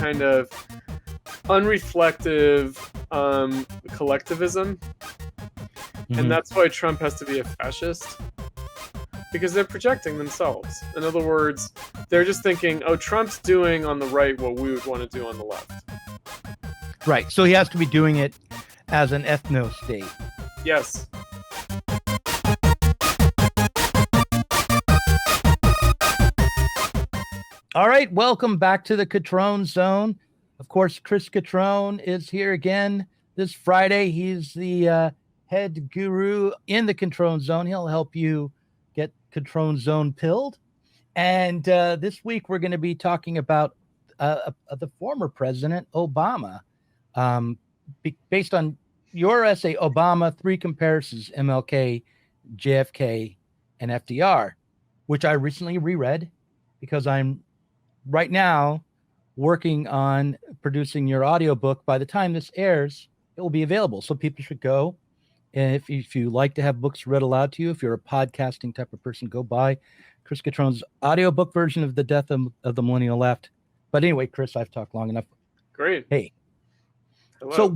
kind of unreflective collectivism. And that's why Trump has to be a fascist, because they're projecting themselves. In other words, they're just thinking, oh, Trump's doing on the right what we would want to do on the left. Right. So he has to be doing it as an ethno-state. Yes. All right. Welcome back to the Catrone Zone. Of course, Chris Catrone is here again this Friday. He's the head guru in the Catrone Zone. He'll help you get Catrone Zone pilled. And this week we're going to be talking about the former President Obama. Based on your essay, Obama, Three Comparisons, MLK, JFK, and FDR, which I recently reread because I'm right now working on producing your audiobook. By the time this airs, it will be available. So people should go. And if you like to have books read aloud to you, if you're a podcasting type of person, go buy Chris Catrone's audiobook version of The Death of the Millennial Left. But anyway, Chris, I've talked long enough. Great. Hey. Hello. So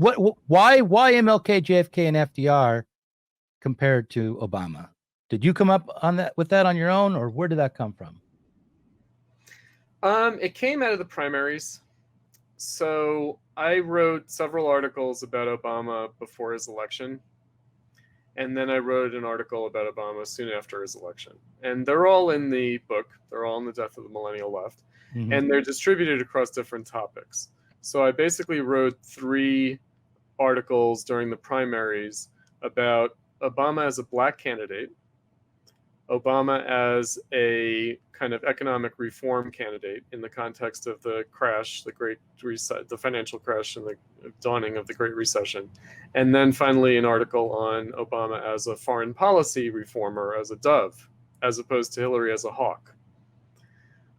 why MLK, JFK, and FDR compared to Obama? Did you come up with that on your own, or where did that come from? It came out of the primaries. So I wrote several articles about Obama before his election. And then I wrote an article about Obama soon after his election. And they're all in the book. They're all in The Death of the Millennial Left. Mm-hmm. And they're distributed across different topics. So I basically wrote 3 articles during the primaries about Obama as a black candidate, Obama as a kind of economic reform candidate in the context of the crash, the Great Reset, the financial crash and the dawning of the Great Recession. And then finally an article on Obama as a foreign policy reformer, as a dove, as opposed to Hillary as a hawk.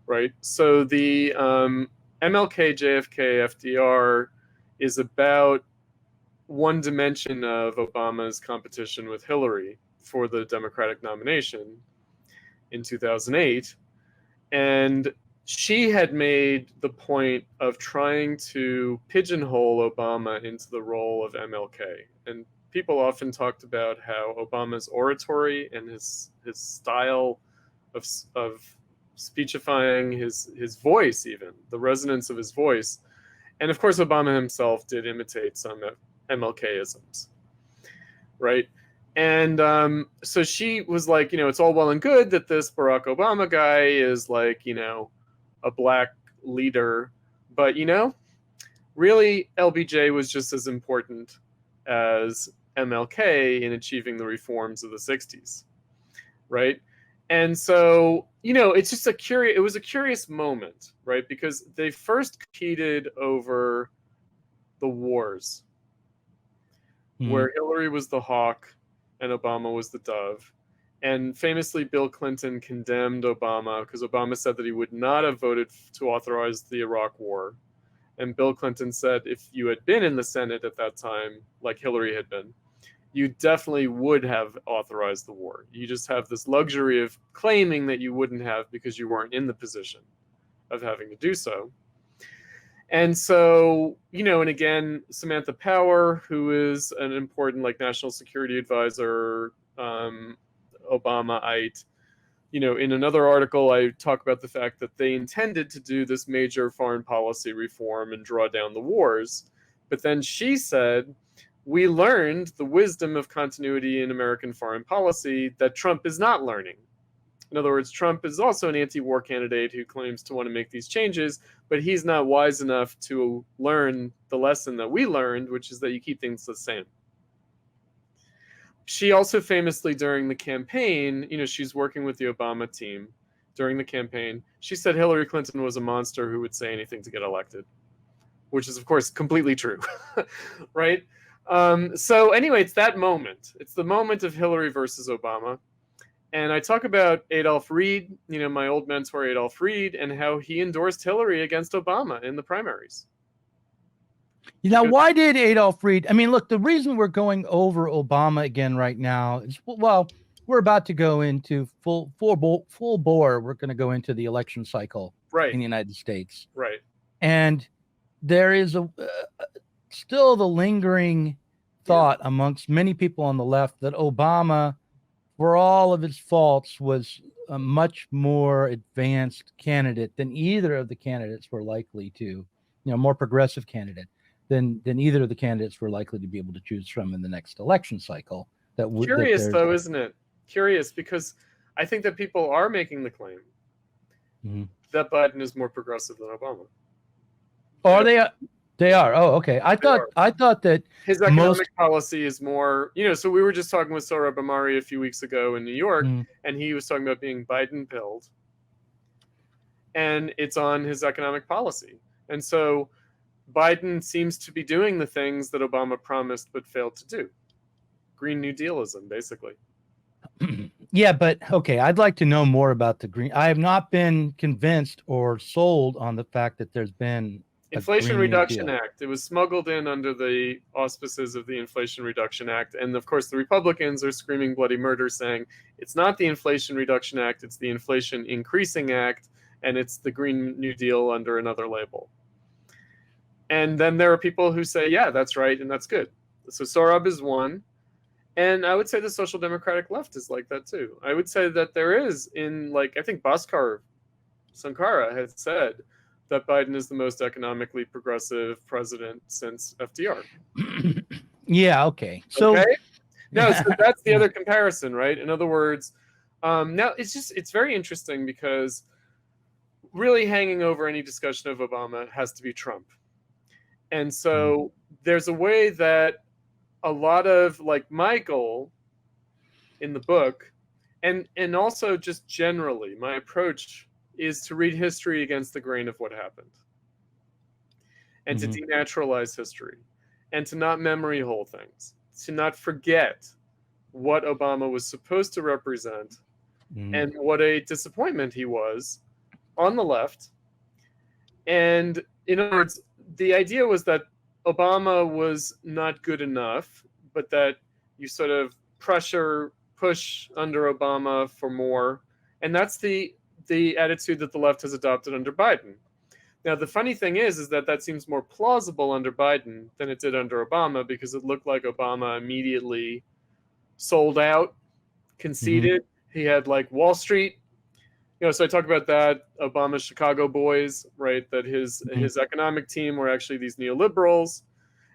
Right? So the MLK, JFK, FDR is about one dimension of Obama's competition with Hillary for the Democratic nomination in 2008. And she had made the point of trying to pigeonhole Obama into the role of MLK. And people often talked about how Obama's oratory and his style of speechifying, his voice, even the resonance of his voice. And of course, Obama himself did imitate some MLK-isms, right? And so she was like, it's all well and good that this Barack Obama guy is like, a black leader. But, really, LBJ was just as important as MLK in achieving the reforms of the 60s, right? And so, it's just it was a curious moment, right? Because they first competed over the wars, where Hillary was the hawk and Obama was the dove. And famously, Bill Clinton condemned Obama because Obama said that he would not have voted to authorize the Iraq War. And Bill Clinton said if you had been in the Senate at that time, like Hillary had been, you definitely would have authorized the war. You just have this luxury of claiming that you wouldn't have because you weren't in the position of having to do so. And so, and again, Samantha Power, who is an important national security advisor, Obama-ite, in another article, I talk about the fact that they intended to do this major foreign policy reform and draw down the wars. But then she said, we learned the wisdom of continuity in American foreign policy that Trump is not learning. In other words, Trump is also an anti-war candidate who claims to want to make these changes, but he's not wise enough to learn the lesson that we learned, which is that you keep things the same. She also famously, during the campaign, she's working with the Obama team during the campaign, she said Hillary Clinton was a monster who would say anything to get elected, which is, of course, completely true, right? So anyway, it's that moment. It's the moment of Hillary versus Obama. And I talk about Adolph Reed, my old mentor, Adolph Reed, and how he endorsed Hillary against Obama in the primaries. Now, why did Adolph Reed? I mean, look, the reason we're going over Obama again right now is, well, we're about to go into full bore. We're going to go into the election cycle in the United States. Right. And there is still the lingering thought amongst many people on the left that Obama, for all of his faults, was a much more advanced candidate than either of the candidates were likely to, more progressive candidate than either of the candidates were likely to be able to choose from in the next election cycle. Curious, though, isn't it? Curious, because I think that people are making the claim that Biden is more progressive than Obama. Or they are. Oh, okay. I thought that his economic policy is more, so we were just talking with Sohrab Ahmari a few weeks ago in New York, and he was talking about being Biden-pilled, and it's on his economic policy. And so Biden seems to be doing the things that Obama promised but failed to do. Green New Dealism, basically. Yeah, but okay, I'd like to know more about the green. I have not been convinced or sold on the fact that there's been Inflation Reduction Act. It was smuggled in under the auspices of the Inflation Reduction Act. And of course, the Republicans are screaming bloody murder, saying it's not the Inflation Reduction Act, it's the Inflation Increasing Act, and it's the Green New Deal under another label. And then there are people who say, yeah, that's right, and that's good. So Sohrab is one. And I would say the Social Democratic left is like that too. I would say that there is, I think Bhaskar Sankara had said that Biden is the most economically progressive president since FDR. Yeah, okay. So that's the other comparison, right? In other words, now it's very interesting because really hanging over any discussion of Obama has to be Trump. And so there's a way that a lot of my goal in the book, and also just generally my approach, is to read history against the grain of what happened, and to denaturalize history, and to not memory hole things, to not forget what Obama was supposed to represent, and what a disappointment he was on the left. And in other words, the idea was that Obama was not good enough, but that you sort of push under Obama for more. And that's the attitude that the left has adopted under Biden. Now, the funny thing is that seems more plausible under Biden than it did under Obama, because it looked like Obama immediately sold out, conceded. He had Wall Street. So I talk about that, Obama's Chicago boys, right? That his economic team were actually these neoliberals.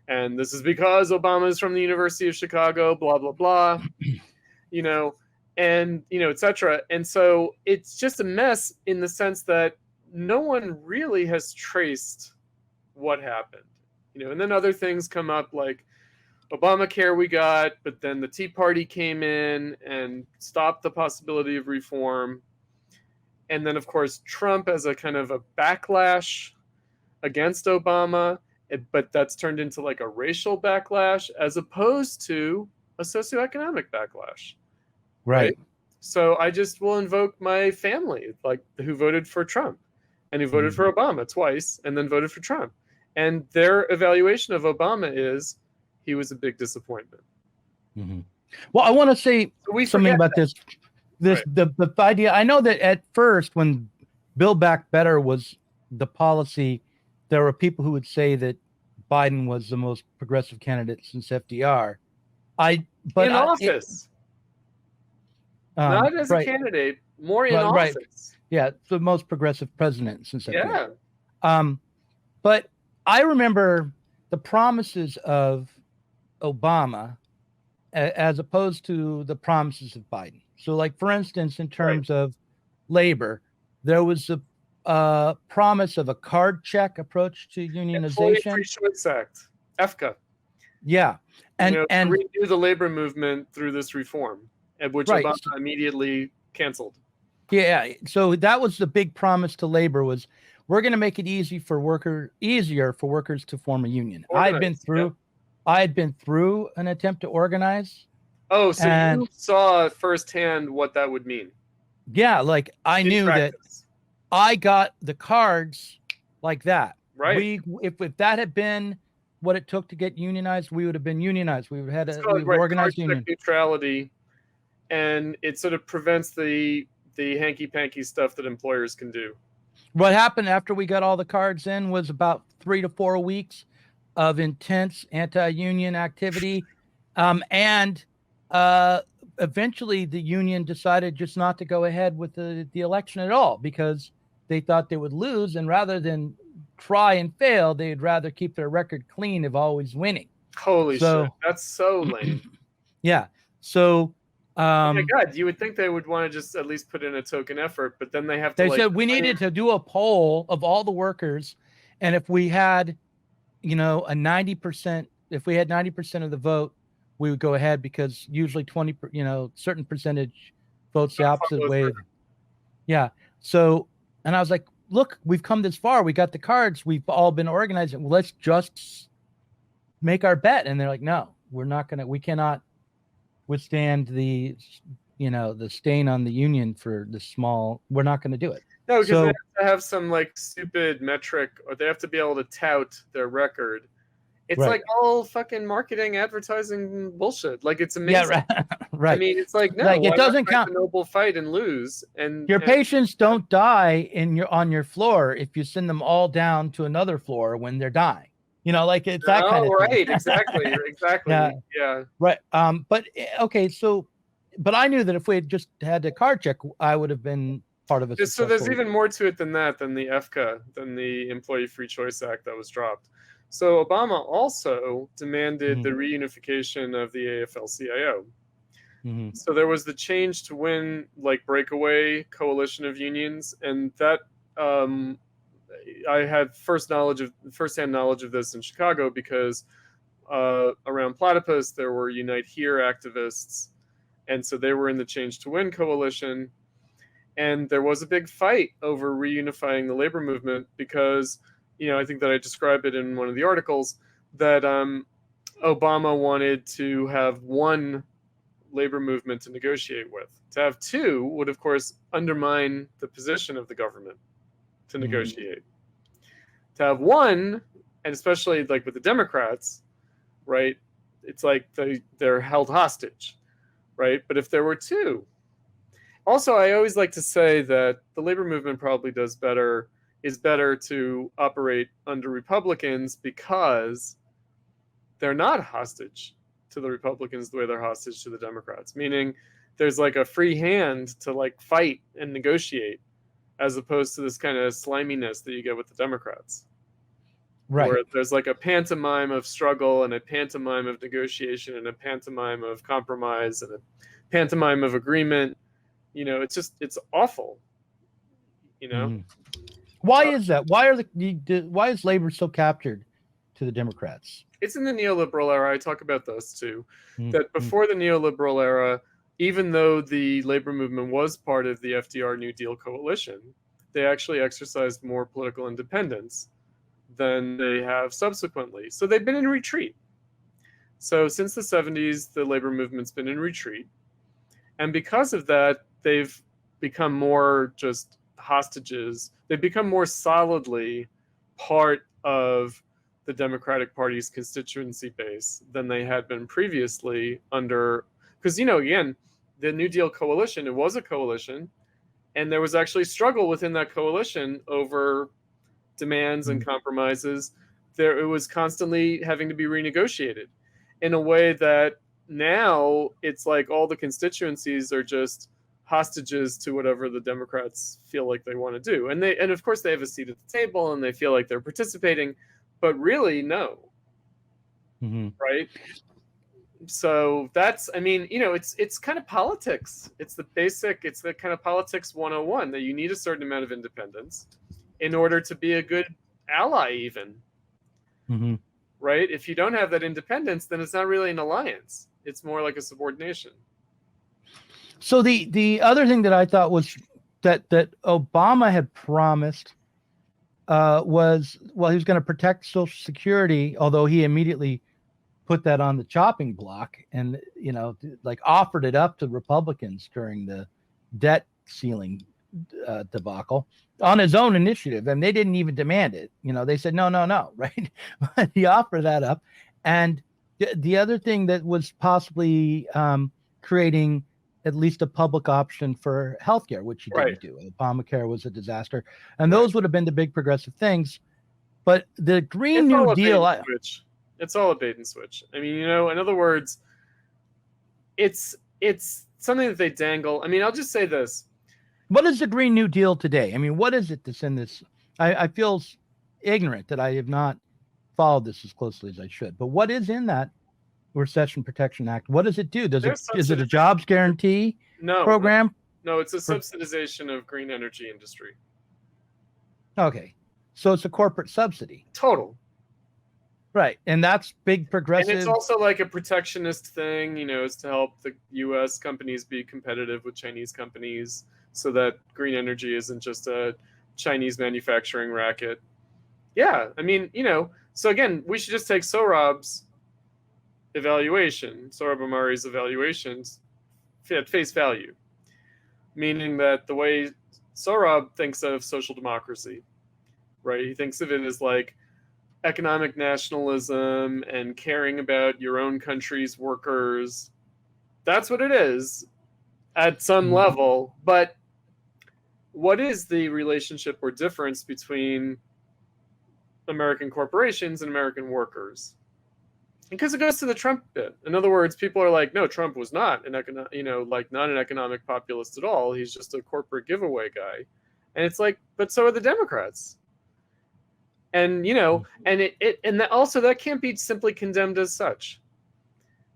And this is because Obama is from the University of Chicago, blah, blah, blah, and, et cetera. And so it's just a mess in the sense that no one really has traced what happened, and then other things come up like Obamacare we got, but then the Tea Party came in and stopped the possibility of reform. And then, of course, Trump as a kind of a backlash against Obama, but that's turned into a racial backlash as opposed to a socioeconomic backlash. Right. So I just will invoke my family, who voted for Trump and who voted for Obama twice and then voted for Trump. And their evaluation of Obama is he was a big disappointment. Well, I want to say something about this. The idea, I know that at first when Build Back Better was the policy, there were people who would say that Biden was the most progressive candidate since FDR. Not as a candidate, more in office. Right. Yeah, the most progressive president since FDR. Yeah. But I remember the promises of Obama as opposed to the promises of Biden. So, for instance, in terms of labor, there was a promise of a card check approach to unionization. Employee Free Choice Act, EFCA. Yeah, and to renew the labor movement through this reform, which Obama immediately canceled. Yeah, so that was the big promise to labor, was we're going to make it easier for workers to form a union. I had been through an attempt to organize. Oh, so you saw firsthand what that would mean. Yeah, I knew that I got the cards like that. Right. If that had been what it took to get unionized, we would have been unionized. We would have had an organized union. Neutrality, and it sort of prevents the hanky-panky stuff that employers can do. What happened after we got all the cards in was about 3 to 4 weeks of intense anti-union activity. And eventually the union decided just not to go ahead with the election at all because they thought they would lose. And rather than try and fail, they'd rather keep their record clean of always winning. Holy shit. That's so lame. Yeah. So, oh my God, you would think they would want to just at least put in a token effort, but then they have to. They said we needed to do a poll of all the workers, and if we had, a 90%, if we had 90% of the vote, we would go ahead because usually 20, certain percentage votes the opposite way. Yeah. So, and I was like, look, we've come this far. We got the cards. We've all been organizing. Well, let's just make our bet. And they're like, no, we cannot withstand the stain on the union for the small. We're not going to do it. No, because they have to have some like stupid metric, or they have to be able to tout their record. It's like all fucking marketing, advertising bullshit. Like it's amazing. Yeah, right. I mean, it's like no, like it doesn't count. A noble fight and lose, and your patients don't die on your floor if you send them all down to another floor when they're dying. Like it's that kind of right, thing. exactly. Yeah. Right. But okay, so, but I knew that if we had just had a card check, I would have been part of it. So there's even more to it than that, than the EFCA, than the Employee Free Choice Act that was dropped. So Obama also demanded the reunification of the AFL-CIO. So there was the Change to Win, like breakaway coalition of unions, and that I had firsthand knowledge of this in Chicago because around Platypus there were Unite Here activists, and so they were in the Change to Win coalition, and there was a big fight over reunifying the labor movement because, I think that I described it in one of the articles that Obama wanted to have one labor movement to negotiate with. To have two would, of course, undermine the position of the government to negotiate. To have one, and especially like with the Democrats, right, it's like they're held hostage, right? But if there were two. Also, I always like to say that the labor movement probably is better to operate under Republicans because they're not hostage to the Republicans the way they're hostage to the Democrats, meaning there's like a free hand to like fight and negotiate as opposed to this kind of sliminess that you get with the Democrats. Right. Where there's like a pantomime of struggle and a pantomime of negotiation and a pantomime of compromise and a pantomime of agreement. It's awful. Why is that? Why is labor so captured to the Democrats? It's in the neoliberal era. I talk about this too. That before the neoliberal era, even though the labor movement was part of the FDR New Deal coalition, they actually exercised more political independence than they have subsequently. So they've been in retreat. So since the 70s, the labor movement's been in retreat. And because of that, they've become more just hostages. They've become more solidly part of the Democratic Party's constituency base than they had been previously under, because, again, the New Deal coalition, it was a coalition, and there was actually struggle within that coalition over demands and compromises. It was constantly having to be renegotiated in a way that now it's like all the constituencies are just hostages to whatever the Democrats feel like they want to do. And of course they have a seat at the table and they feel like they're participating, but really no. Right? So that's, it's kind of politics. It's the kind of politics 101 that you need a certain amount of independence in order to be a good ally even. Right? If you don't have that independence, then it's not really an alliance. It's more like a subordination. So the other thing that I thought was that Obama had promised was, well, he was going to protect Social Security, although he immediately put that on the chopping block and, like offered it up to Republicans during the debt ceiling debacle on his own initiative. And they didn't even demand it. They said, no, right? But he offered that up. And the other thing that was possibly creating at least a public option for healthcare, which he didn't do. Obamacare was a disaster, and those would have been the big progressive things. But the Green New Deal, it's all a bait and switch. I mean, you know, in other words, it's something that they dangle. I mean, I'll just say this. What is the Green New Deal today? I mean, what is it that's in this? I feel ignorant that I have not followed this as closely as I should. But what is in that Recession Protection Act? What does it do? Is it a jobs guarantee program? No, it's a subsidization of green energy industry. Okay. So it's a corporate subsidy. Total. Right. And that's big progressive. And it's also like a protectionist thing, you know, it's to help the U.S. companies be competitive with Chinese companies so that green energy isn't just a Chinese manufacturing racket. Yeah. I mean, you know, so again, we should just take Sohrab's evaluation, Sohrab Ahmari's evaluations at face value, meaning that the way Sohrab thinks of social democracy, right? He thinks of it as like economic nationalism and caring about your own country's workers. That's what it is at some level. But what is the relationship or difference between American corporations and American workers? Because it goes to the Trump bit. In other words, people are like, no, Trump was not an not an economic populist at all. He's just a corporate giveaway guy. And it's like, but so are the Democrats. And, you know, and that also that can't be simply condemned as such.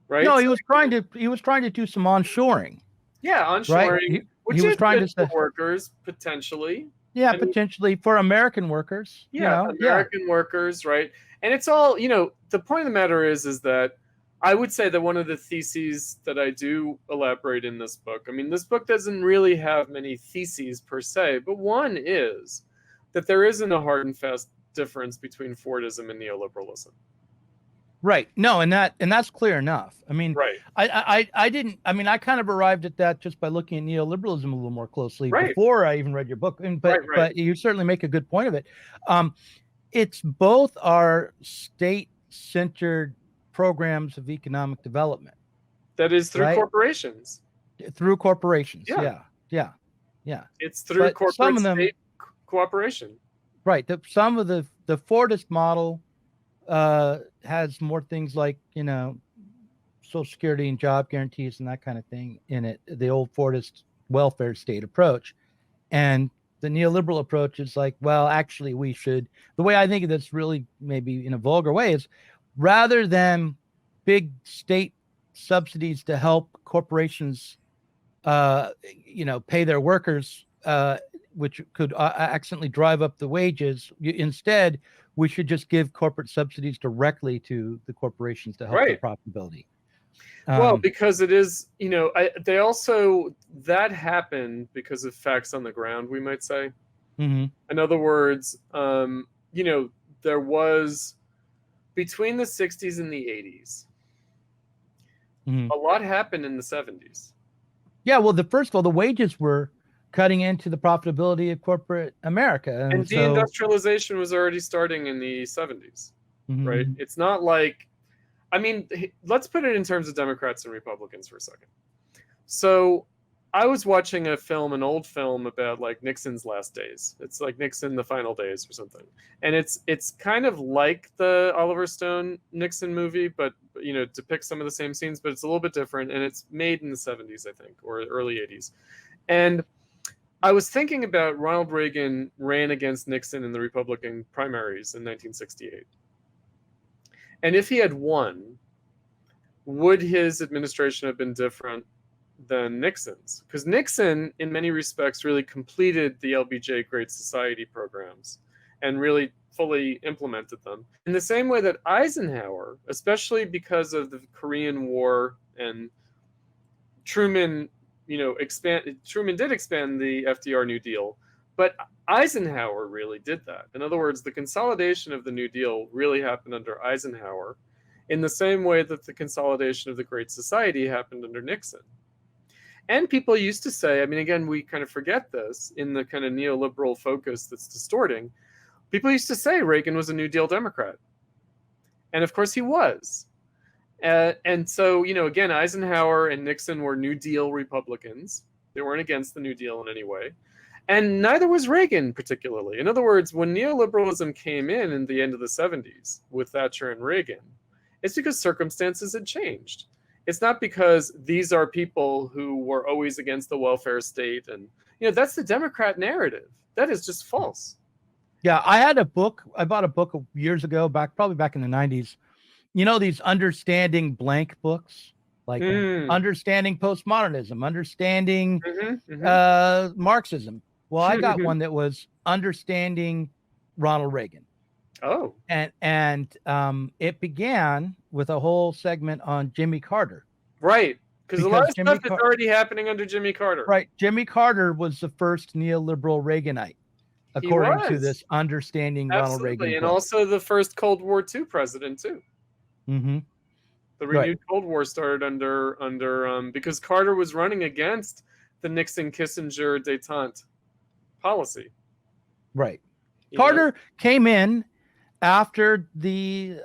Right? No, he was trying to do some onshoring. Yeah, onshoring. Right? He was trying to for workers potentially. Yeah, potentially for American workers. Yeah, American workers, right? And it's all, you know, the point of the matter is that I would say that one of the theses that I do elaborate in this book, I mean, this book doesn't really have many theses per se, but one is that there isn't a hard and fast difference between Fordism and neoliberalism. Right. No, and that's clear enough. I mean, right. I kind of arrived at that just by looking at neoliberalism a little more closely before I even read your book. But you certainly make a good point of it. It's both our state-centered programs of economic development. That is through corporations. Through corporations. Yeah. It's through corporate state cooperation. Right. Some of the Fordist model has more things like, you know, Social Security and job guarantees and that kind of thing in it, the old Fordist welfare state approach. And the neoliberal approach is like, well, actually, we should, the way I think of this really maybe in a vulgar way is rather than big state subsidies to help corporations, pay their workers, which could accidentally drive up the wages. Instead, we should just give corporate subsidies directly to the corporations to help their profitability. Well, because it is, you know, they also, that happened because of facts on the ground, we might say. Mm-hmm. In other words, there was, between the 60s and the 80s, a lot happened in the 70s. Yeah, well, first of all, the wages were cutting into the profitability of corporate America. And deindustrialization was already starting in the 70s, right? It's not like, I mean, let's put it in terms of Democrats and Republicans for a second. So I was watching an old film about like Nixon's last days. It's like Nixon, the final days or something. And it's kind of like the Oliver Stone Nixon movie, but, you know, depicts some of the same scenes, but it's a little bit different. And it's made in the 70s, I think, or early 80s. And I was thinking about Ronald Reagan ran against Nixon in the Republican primaries in 1968. And if he had won, would his administration have been different than Nixon's? Because Nixon, in many respects, really completed the LBJ Great Society programs and really fully implemented them. In the same way that Eisenhower, especially because of the Korean War and Truman, Truman did expand the FDR New Deal, but Eisenhower really did that. In other words, the consolidation of the New Deal really happened under Eisenhower in the same way that the consolidation of the Great Society happened under Nixon. And people used to say, I mean, again, we kind of forget this in the kind of neoliberal focus that's distorting. People used to say Reagan was a New Deal Democrat. And of course he was. And so, again, Eisenhower and Nixon were New Deal Republicans. They weren't against the New Deal in any way. And neither was Reagan particularly. In other words, when neoliberalism came in the end of the 70s with Thatcher and Reagan, it's because circumstances had changed. It's not because these are people who were always against the welfare state. And, that's the Democrat narrative. That is just false. Yeah, I bought a book years ago, probably back in the 90s. These understanding blank books, like understanding postmodernism, understanding Marxism. Well, I got one that was understanding Ronald Reagan. Oh. And it began with a whole segment on Jimmy Carter. Right. Because a lot of stuff is already happening under Jimmy Carter. Right. Jimmy Carter was the first neoliberal Reaganite, according to this understanding Ronald Reagan. And also the first Cold War II president, too. Mm-hmm. The renewed Cold War started under because Carter was running against the Nixon-Kissinger détente policy. Right. Carter came in after the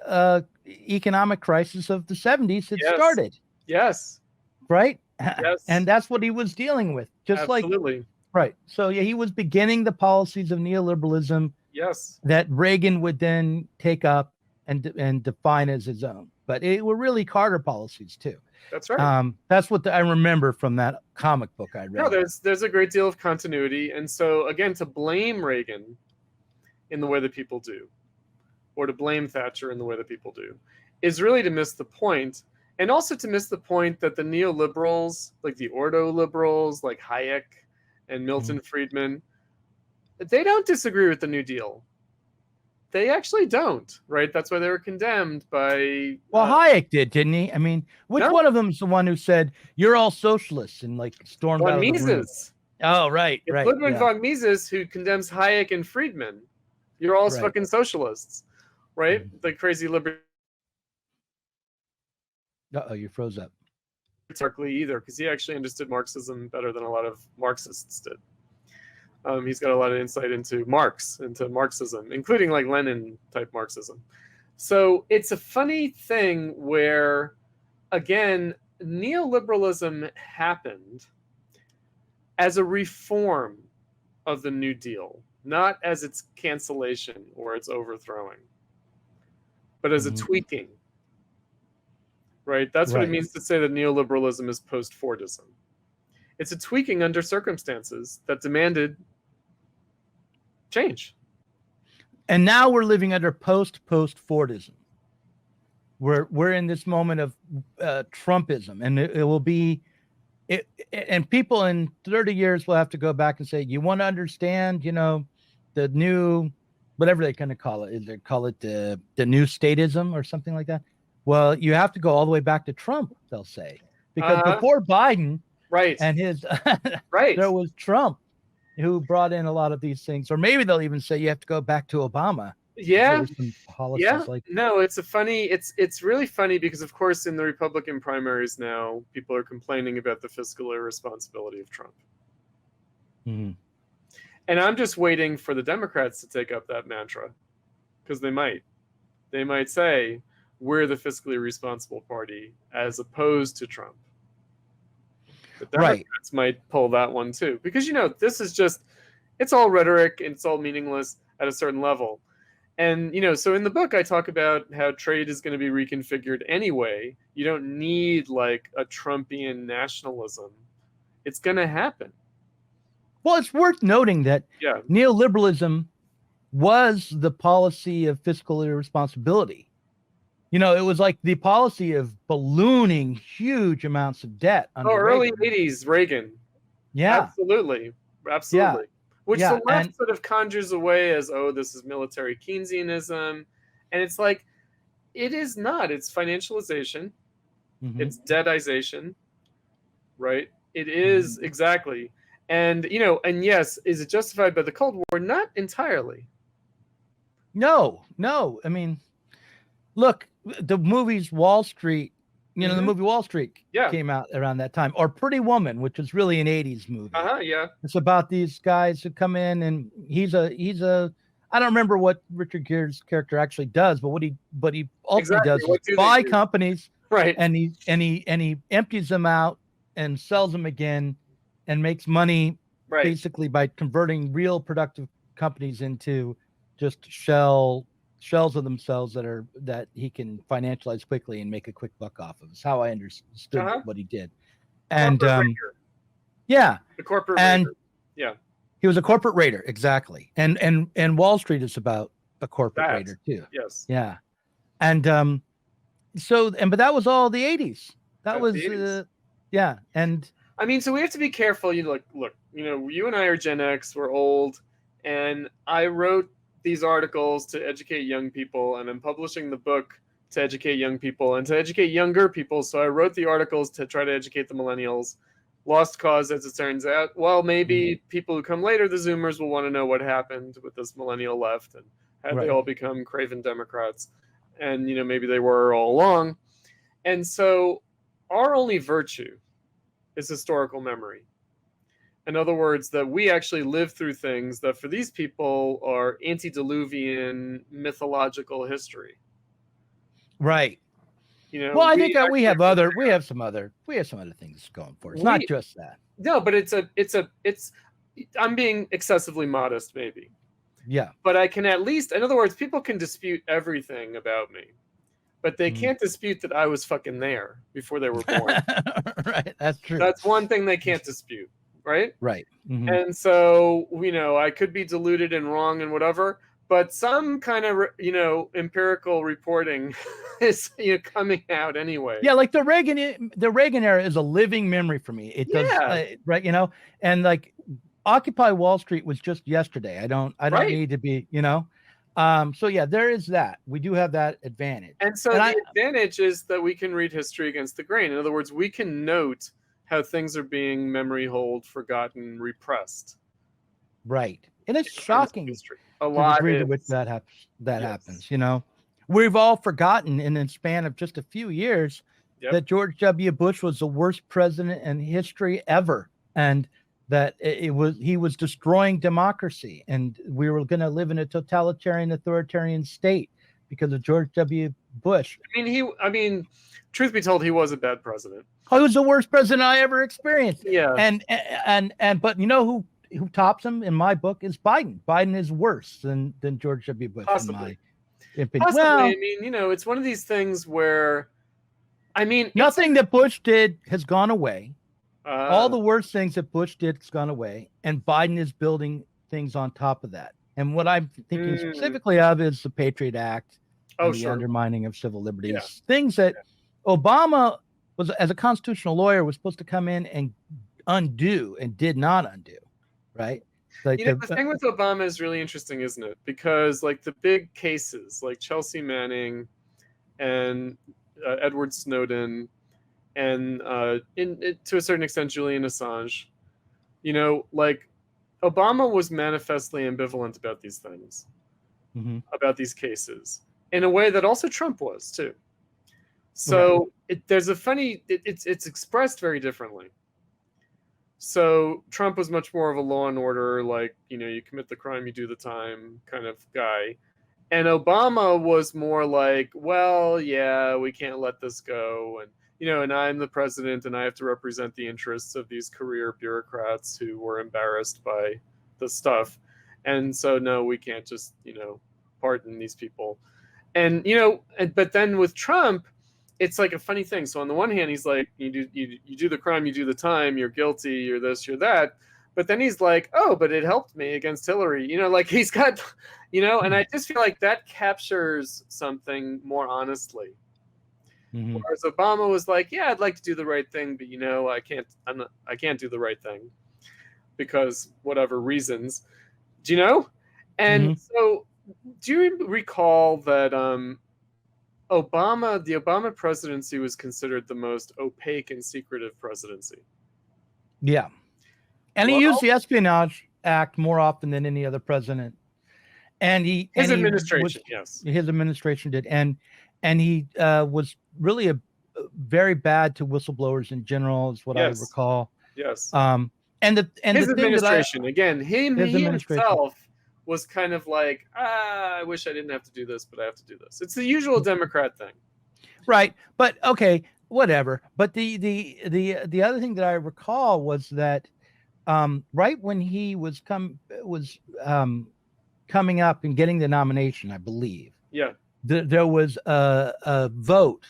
economic crisis of the 70s had started. Yes. Right? Yes. And that's what he was dealing with. Absolutely. Right. So yeah, he was beginning the policies of neoliberalism. Yes. That Reagan would then take up and define as his own. But it were really Carter policies too. That's right. That's what I remember from that comic book I read. No, there's a great deal of continuity. And so again, to blame Reagan in the way that people do, or to blame Thatcher in the way that people do, is really to miss the point. And also to miss the point that the neoliberals, like the ordo liberals, like Hayek and Milton Friedman, they don't disagree with the New Deal. They actually don't, right? That's why they were condemned by... Well, Hayek did, didn't he? I mean, which one of them is the one who said, you're all socialists and like stormed out of the room? Oh, right, it's Ludwig von Mises who condemns Hayek and Friedman. You're all fucking socialists, right? The crazy liberty. Uh-oh, you froze up. Either, because he actually understood Marxism better than a lot of Marxists did. He's got a lot of insight into Marxism, including like Lenin type Marxism. So it's a funny thing where, again, neoliberalism happened as a reform of the New Deal, not as its cancellation or its overthrowing, but as a tweaking. Right? That's what it means to say that neoliberalism is post-Fordism. It's a tweaking under circumstances that demanded change. And now we're living under post-Fordism. We're in this moment of Trumpism, and it will be, and people in 30 years will have to go back and say, you want to understand, the new, whatever they're going to call it, they call it the new statism or something like that. Well, you have to go all the way back to Trump, they'll say, because before Biden, and his, there was Trump who brought in a lot of these things, or maybe they'll even say you have to go back to Obama. No, it's really funny because, of course, in the Republican primaries now, people are complaining about the fiscal irresponsibility of Trump. And I'm just waiting for the Democrats to take up that mantra, because they might say, we're the fiscally responsible party as opposed to Trump. The Democrats might pull that one too, because this is it's all rhetoric and it's all meaningless at a certain level. And so in the book I talk about how trade is going to be reconfigured anyway. You don't need like a Trumpian nationalism. It's going to happen. Well, it's worth noting that neoliberalism was the policy of fiscal irresponsibility. It was like the policy of ballooning huge amounts of debt. Early 80s Reagan. Yeah. Absolutely. Yeah. Which the left sort of conjures away as, this is military Keynesianism. And it's like, it is not. It's financialization. It's deadization. Right? It is, exactly. And, and yes, is it justified by the Cold War? Not entirely. No. I mean, look, the movies Wall Street, the movie Wall Street came out around that time, or Pretty Woman, which was really an 80s movie. It's about these guys who come in, and he's a I don't remember what Richard Gere's character actually does, but what he ultimately does is buy companies Right. And he empties them out and sells them again and makes money basically by converting real productive companies into just shells of themselves that he can financialize quickly and make a quick buck off of. Is how I understood what he did. And yeah, the corporate raider. Yeah, he was a corporate raider, exactly. And Wall Street is about a corporate raider too. Yes. Yeah. And but that was all the 80s. That was 80s. Yeah. And I mean, so we have to be careful. Look, you and I are Gen X, we're old, and I wrote these articles to educate young people, and I'm publishing the book to educate young people and to educate younger people. So I wrote the articles to try to educate the millennials. Lost cause, as it turns out. Well, maybe people who come later, the Zoomers, will want to know what happened with this millennial left and have they all become craven Democrats, and maybe they were all along. And so our only virtue is historical memory. In other words, that we actually live through things that for these people are antediluvian mythological history. Right. Well, I think that we have some other things going for us. It's not just that. No, but it's I'm being excessively modest, maybe. Yeah. But I can at least, in other words, people can dispute everything about me, but they can't dispute that I was fucking there before they were born. Right. That's true. That's one thing they can't dispute. Right. Right. Mm-hmm. And so, I could be deluded and wrong and whatever, but some kind of, empirical reporting is coming out anyway. Yeah, like the Reagan era is a living memory for me. It does, right? And like Occupy Wall Street was just yesterday. I don't need to be, So yeah, there is that. We do have that advantage. And so the advantage is that we can read history against the grain. In other words, we can note how things are being memory holed, forgotten, repressed. Right. And it's shocking. A lot to which that happens, We've all forgotten in the span of just a few years that George W. Bush was the worst president in history ever, and that he was destroying democracy, and we were going to live in a totalitarian, authoritarian state because of George W. Bush. I mean, truth be told, he was a bad president. He was the worst president I ever experienced. Yeah. But who tops him in my book is Biden. Biden is worse than George W. Bush. Possibly. In my opinion. Possibly. Well, it's one of these things where, nothing that Bush did has gone away. All the worst things that Bush did has gone away, and Biden is building things on top of that. And what I'm thinking specifically of is the Patriot Act, and the undermining of civil liberties, things that Obama was, as a constitutional lawyer, was supposed to come in and undo and did not undo. Right. Like the thing with Obama is really interesting, isn't it? Because like the big cases like Chelsea Manning and Edward Snowden and to a certain extent Julian Assange, like Obama was manifestly ambivalent about these things, about these cases, in a way that also Trump was too. So there's a funny, it's expressed very differently. So Trump was much more of a law and order, like, you commit the crime, you do the time kind of guy. And Obama was more like, well, yeah, we can't let this go. And, and I'm the president and I have to represent the interests of these career bureaucrats who were embarrassed by the stuff. And so, no, we can't just, pardon these people. And, but then with Trump, it's like a funny thing. So on the one hand, he's like, you do the crime, you do the time, you're guilty, you're this, you're that. But then he's like, oh, but it helped me against Hillary. Like he's got, and I just feel like that captures something more honestly. Whereas Obama was like, yeah, I'd like to do the right thing, but I can't do the right thing because whatever reasons, And so do you recall that, the Obama presidency was considered the most opaque and secretive presidency. Yeah. And he used the Espionage Act more often than any other president. And his administration did. And he was really very bad to whistleblowers in general, is what I recall. Yes. And his administration, he himself was kind of like, I wish I didn't have to do this, but I have to do this. It's the usual Democrat thing. Right. But okay, whatever. But the other thing that I recall was that right when he was coming up and getting the nomination, I believe. Yeah. There was a vote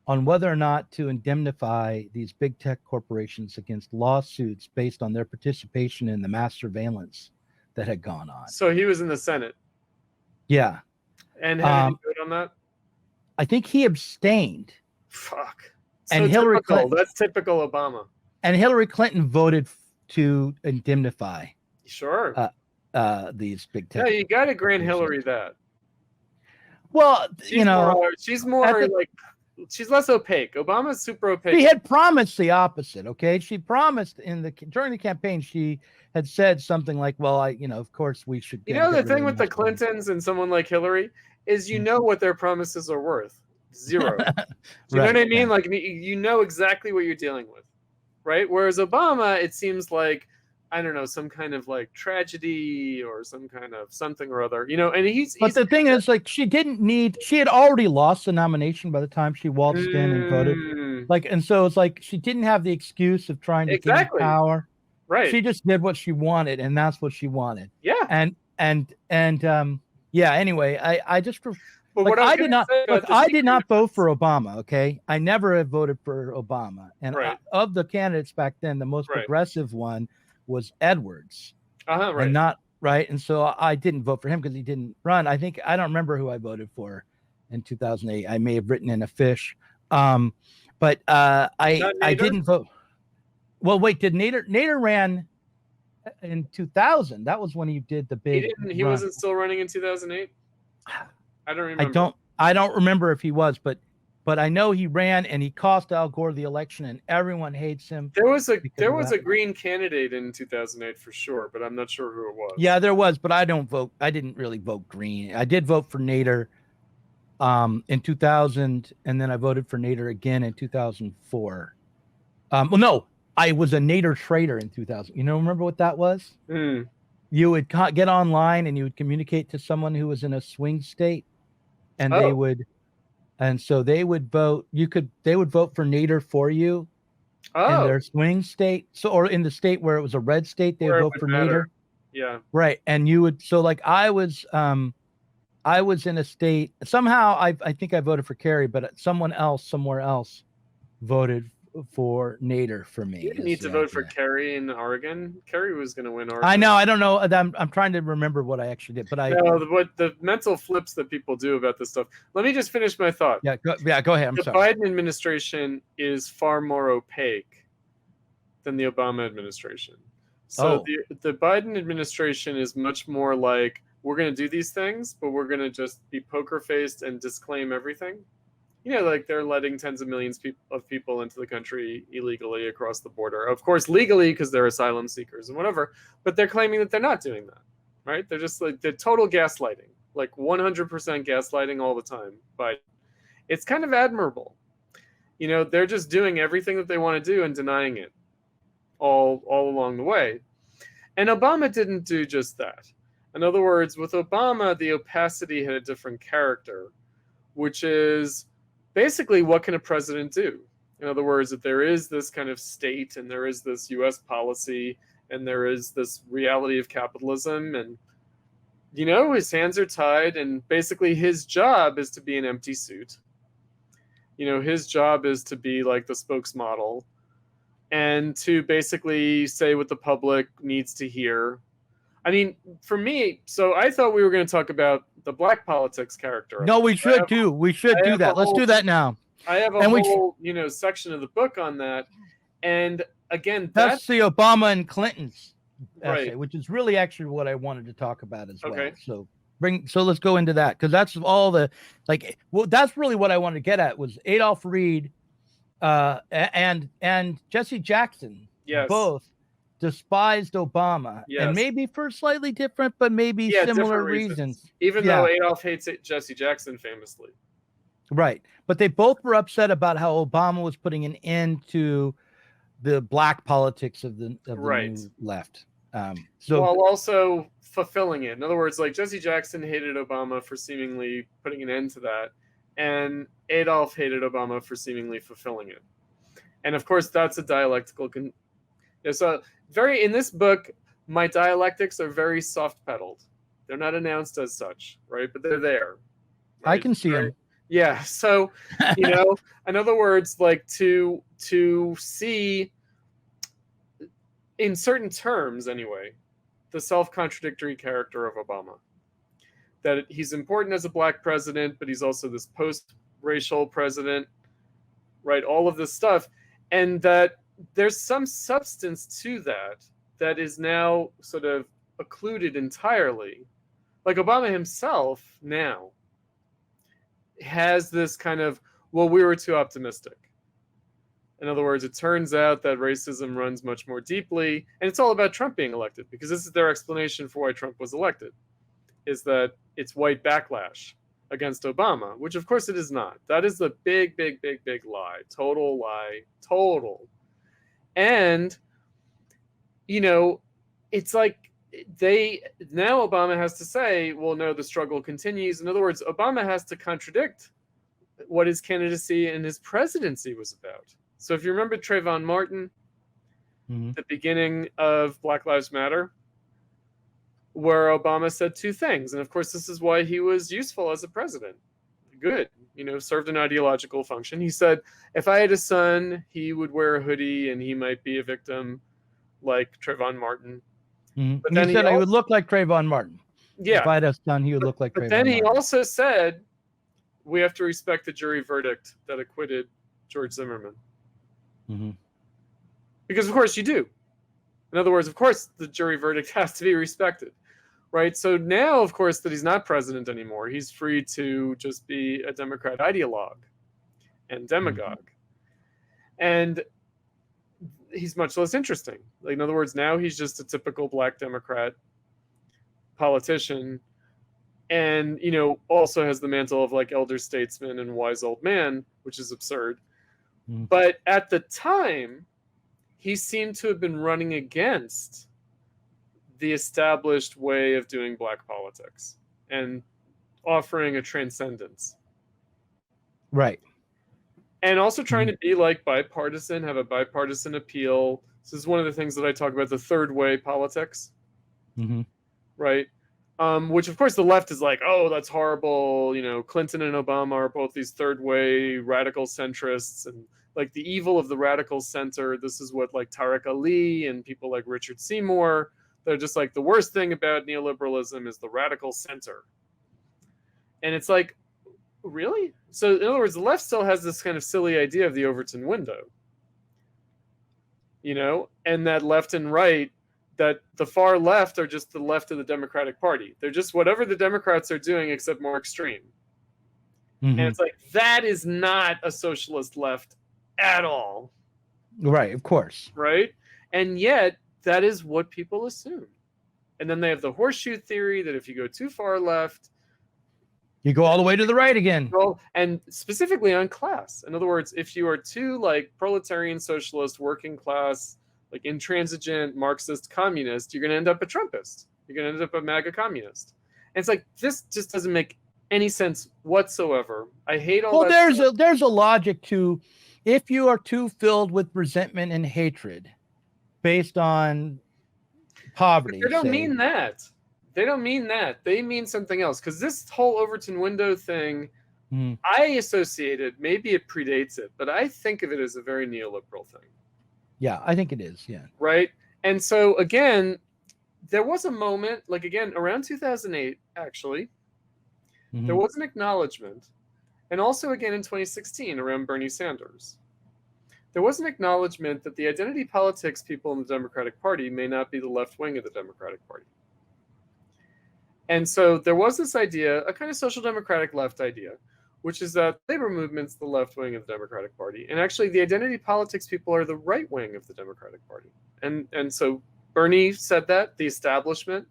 on whether or not to indemnify these big tech corporations against lawsuits based on their participation in the mass surveillance that had gone on. So he was in the Senate. Yeah. And how did he vote on that? I think he abstained. Fuck. And So Hillary typical. Clinton, That's typical Obama. and Hillary Clinton voted to indemnify Sure. these big tech. Yeah, you got to grant Hillary that. Well, She's more like she's less opaque. Obama's super opaque. She had promised the opposite. Okay, she promised during the campaign. She had said something like, "Well, of course we should." The thing with the Clintons and someone like Hillary is, what their promises are worth. Zero. Do you know what I mean? Yeah. Like, you know exactly what you're dealing with, right? Whereas Obama, it seems like, I don't know, some kind of like tragedy or some kind of something or other, and he's. But the thing is, like, she had already lost the nomination by the time she waltzed in and voted. And so it's like she didn't have the excuse of trying to gain power. Right. She just did what she wanted, and that's what she wanted. Yeah. Anyway, I just. But what I did not vote for Obama. Okay, I never have voted for Obama, and of the candidates back then, the most progressive one was Edwards, and not right. And so I didn't vote for him because he didn't run. I don't remember who I voted for in 2008. I may have written in a fish, but I didn't vote. Well, wait, did Nader ran in 2000? That was when he did the big. He wasn't still running in 2008. I don't remember. I don't remember if he was, but I know he ran and he cost Al Gore the election, and everyone hates him. There was a green candidate in 2008 for sure, but I'm not sure who it was. Yeah, there was, but I don't vote. I didn't really vote green. I did vote for Nader in 2000, and then I voted for Nader again in 2004. Well, no, I was a Nader trader in 2000. Remember what that was? You would get online and you would communicate to someone who was in a swing state, and they would vote. They would vote for Nader for you in their swing state. So, or in the state where it was a red state, they would vote for Nader. Yeah. Right. And you would, so like I was in a state, somehow I think I voted for Kerry, but someone else somewhere else voted for Nader for me. You didn't need to vote for Kerry in Oregon. Kerry was going to win Oregon. I know. I don't know. I'm trying to remember what I actually did, but what the mental flips that people do about this stuff. Let me just finish my thought. Yeah, go ahead. The Biden administration is far more opaque than the Obama administration. So the Biden administration is much more like, we're going to do these things, but we're going to just be poker-faced and disclaim everything. Like they're letting tens of millions of people into the country illegally across the border. Of course, legally because they're asylum seekers and whatever, but they're claiming that they're not doing that, right? They're just like the total gaslighting, like 100% gaslighting all the time. But it's kind of admirable. They're just doing everything that they want to do and denying it all along the way. And Obama didn't do just that. In other words, with Obama, the opacity had a different character, which is basically, what can a president do? In other words, if there is this kind of state and there is this U.S. policy and there is this reality of capitalism and, his hands are tied and basically his job is to be an empty suit. His job is to be like the spokesmodel and to basically say what the public needs to hear. I mean, for me, so I thought we were going to talk about the black politics character. No, we should do. We should do that. Let's do that now. I have a whole, section of the book on that. And again, that's the Obama and Clinton's essay, which is really actually what I wanted to talk about as well. So let's go into that, because that's all that's really what I wanted to get at was Adolph Reed and Jesse Jackson. Yes. Both despised Obama, and maybe for slightly different, but maybe similar reasons. Even though Adolf hates Jesse Jackson famously. Right. But they both were upset about how Obama was putting an end to the black politics of the new left. While also fulfilling it. In other words, like Jesse Jackson hated Obama for seemingly putting an end to that. and Adolf hated Obama for seemingly fulfilling it. And of course, that's a dialectical. So very in this book, my dialectics are very soft pedaled. They're not announced as such, right? But they're there. Right? I can see them. Yeah. So, in other words, like to see in certain terms anyway, the self-contradictory character of Obama. That he's important as a black president, but he's also this post-racial president, right? All of this stuff. And that there's some substance to that is now sort of occluded entirely. Like Obama himself now has this kind of, well, we were too optimistic. In other words, it turns out that racism runs much more deeply, and it's all about Trump being elected, because this is their explanation for why Trump was elected, is that it's white backlash against Obama, which of course it is not. That is the big, big, big, big lie. Total lie. Total. And, it's like now Obama has to say, well, no, the struggle continues. In other words, Obama has to contradict what his candidacy and his presidency was about. So if you remember Trayvon Martin, the beginning of Black Lives Matter, where Obama said two things. And of course, this is why he was useful as a president. Good, served an ideological function. He said, if I had a son, he would wear a hoodie and he might be a victim like Trayvon Martin. But then he said he would look like Trayvon Martin. Yeah. If I had a son, he would look like Trayvon Martin. But then he also said, we have to respect the jury verdict that acquitted George Zimmerman. Because of course you do. In other words, of course, the jury verdict has to be respected. Right. So now, of course, that he's not president anymore, he's free to just be a Democrat ideologue and demagogue. And he's much less interesting. Like, in other words, now he's just a typical black Democrat politician and, also has the mantle of like elder statesman and wise old man, which is absurd. But at the time, he seemed to have been running against the established way of doing black politics and offering a transcendence. Right. And also trying to be like bipartisan, have a bipartisan appeal. This is one of the things that I talk about, the third way politics. Right. Which of course the left is like, oh, that's horrible. Clinton and Obama are both these third way radical centrists and like the evil of the radical center. This is what like Tariq Ali and people like Richard Seymour, they're just like, the worst thing about neoliberalism is the radical center. And it's like, really? So in other words, the left still has this kind of silly idea of the Overton window, and that left and right, that the far left are just the left of the Democratic Party. They're just whatever the Democrats are doing, except more extreme. And it's like, that is not a socialist left at all. Right, of course. Right? And yet, that is what people assume. And then they have the horseshoe theory that if you go too far left, you go all the way to the right again. Well, and specifically on class. In other words, if you are too like proletarian socialist, working class, like intransigent, Marxist, communist, you're going to end up a Trumpist. You're going to end up a MAGA communist. And it's like, this just doesn't make any sense whatsoever. I hate all that. Well, there's a logic to, if you are too filled with resentment and hatred based on poverty. But they don't mean that. They don't mean that. They mean something else. Because this whole Overton window thing, I associate it, maybe it predates it, but I think of it as a very neoliberal thing. Yeah, I think it is. Yeah. Right. And so, again, there was a moment, like, again, around 2008, actually, there was an acknowledgement. And also, again, in 2016, around Bernie Sanders, there was an acknowledgement that the identity politics people in the Democratic Party may not be the left wing of the Democratic Party. And so there was this idea, a kind of social democratic left idea, which is that labor movement's the left wing of the Democratic Party. And actually the identity politics people are the right wing of the Democratic Party. And so Bernie said that, the establishment,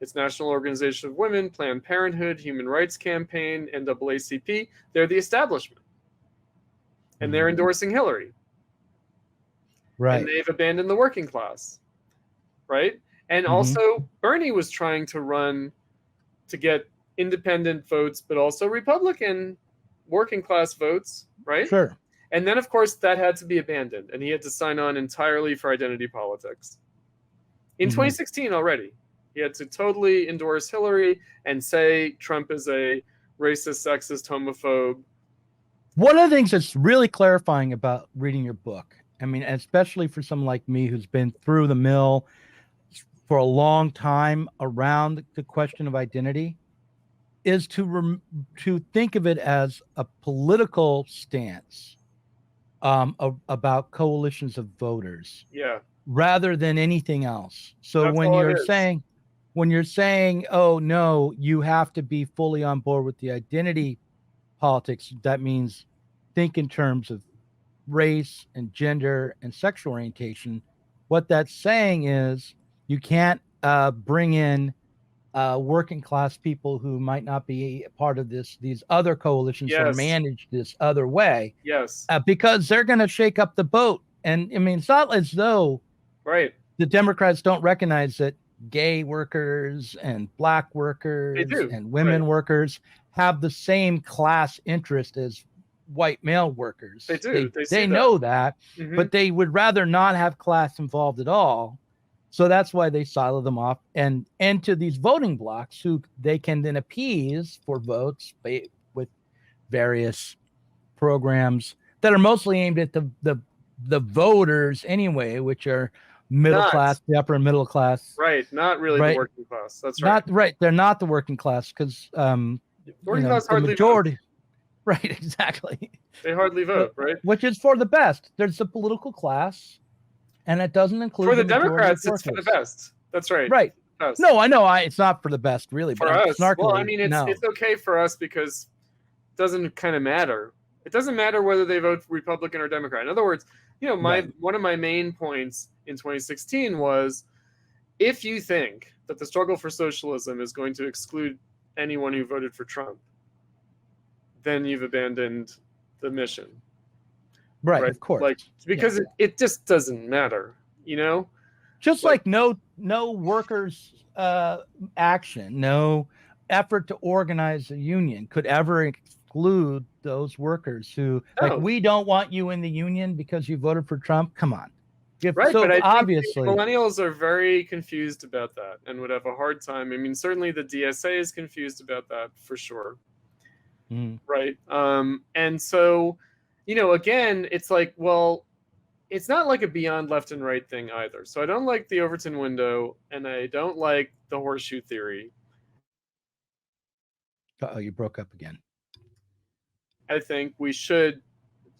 its National Organization of Women, Planned Parenthood, Human Rights Campaign, NAACP, they're the establishment. And they're endorsing Hillary. Right. And they've abandoned the working class. Right? And also Bernie was trying to run to get independent votes, but also Republican working class votes, right? Sure. And then, of course, that had to be abandoned, and he had to sign on entirely for identity politics. In 2016 already, he had to totally endorse Hillary and say Trump is a racist, sexist, homophobe. One of the things that's really clarifying about reading your book, I mean, especially for someone like me who's been through the mill for a long time around the question of identity, is to think of it as a political stance about coalitions of voters, rather than anything else. So That's when you're saying, oh no, you have to be fully on board with the identity politics, that means think in terms of race and gender and sexual orientation. What that's saying is you can't bring in working class people who might not be a part of these other coalitions or manage this other way. Because they're going to shake up the boat. And I mean, it's not as though the Democrats don't recognize that gay workers and black workers and women workers have the same class interest as white male workers. They do. They know that, but they would rather not have class involved at all. So that's why they silo them off and enter these voting blocks who they can then appease for votes with various programs that are mostly aimed at the voters anyway, which are middle class, the upper middle class. Right. Not really the working class. That's right. Not right. They're not the working class because working class hardly majority. Vote. Right. Exactly. They hardly vote, right? Which is for the best. There's the political class. And it doesn't include for the Democrats. It's for the best. That's right. Right. Best. No, I know. It's not for the best, really. For but us, well, I mean, it's okay for us because it doesn't kind of matter. It doesn't matter whether they vote Republican or Democrat. In other words, one of my main points in 2016 was, if you think that the struggle for socialism is going to exclude anyone who voted for Trump, then you've abandoned the mission. Right, of course. Because it just doesn't matter, Just like no workers' action, no effort to organize a union could ever exclude those workers who, we don't want you in the union because you voted for Trump. Come on. Right, so but I obviously think millennials are very confused about that and would have a hard time. I mean, certainly the DSA is confused about that for sure. Right. And so, again, it's like, well, it's not like a beyond left and right thing either. So I don't like the Overton window and I don't like the horseshoe theory. Uh-oh, you broke up again. I think we should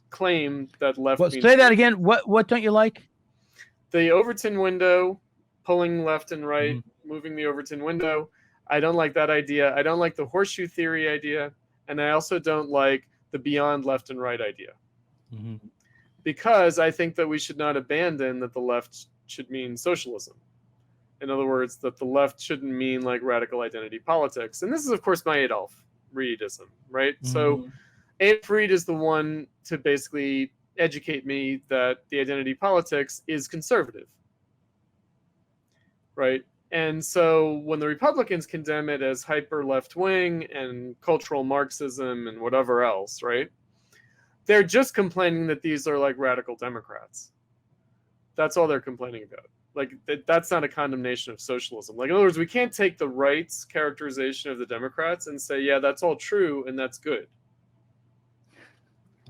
claim that left. Well, say that again. What don't you like? The Overton window, pulling left and right, moving the Overton window. I don't like that idea. I don't like the horseshoe theory idea. And I also don't like the beyond left and right idea. Because I think that we should not abandon that the left should mean socialism. In other words, that the left shouldn't mean like radical identity politics. And this is, of course, my Adolf Reedism, right? So Adolf Reed is the one to basically educate me that the identity politics is conservative, right? And so when the Republicans condemn it as hyper left-wing and cultural Marxism and whatever else, right? They're just complaining that these are like radical Democrats. That's all they're complaining about. Like, that's not a condemnation of socialism. Like, in other words, we can't take the right's characterization of the Democrats and say, yeah, that's all true and that's good.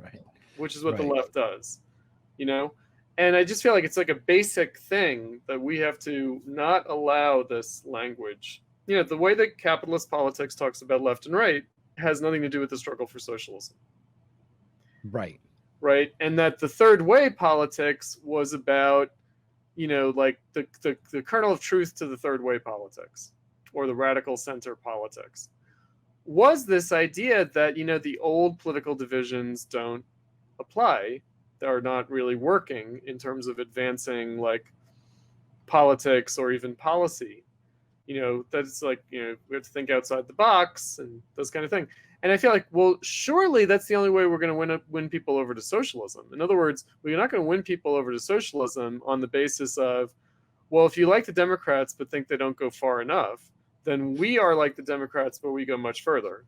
Right. Which is what the left does, And I just feel like it's like a basic thing that we have to not allow this language. The way that capitalist politics talks about left and right has nothing to do with the struggle for socialism. Right. Right. And that the third way politics was about, like the kernel of truth to the third way politics or the radical center politics was this idea that, the old political divisions don't apply. Are not really working in terms of advancing like politics or even policy. That's like, we have to think outside the box and those kind of thing. And I feel like, well, surely that's the only way we're going to win people over to socialism. In other words, we're not going to win people over to socialism on the basis of, well, if you like the Democrats but think they don't go far enough, then we are like the Democrats, but we go much further.